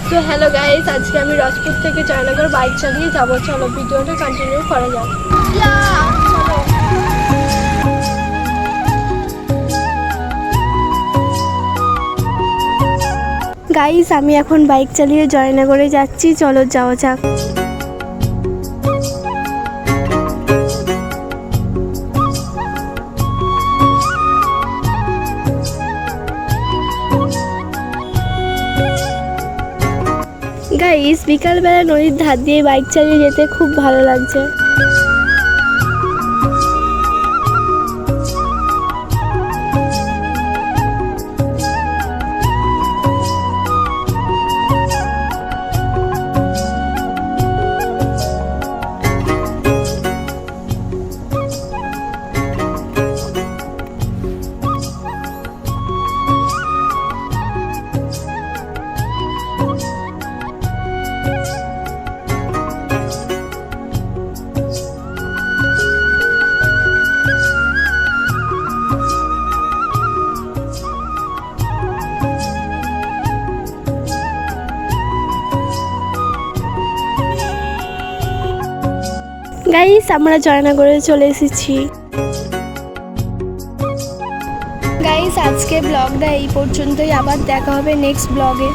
তো hello guys, আজকে আমি রাজপুর থেকে জয়নগর বাইক চালিয়ে যাব। চলো ভিডিওটা কন্টিনিউ করা যাক। গাইস, আমি এখন বাইক চালিয়ে জয়নগরে যাচ্ছি। চলো যাওয়া যাক। গাইস, বিকালবেলা নদীর ধার দিয়ে বাইক চালিয়ে যেতে খুব ভালো লাগছে। গাইস, আমরা জয়নগরে চলে এসেছি। গাইস, আজকে ব্লগটা এই পর্যন্তই। আবার দেখা হবে নেক্সট ব্লগে।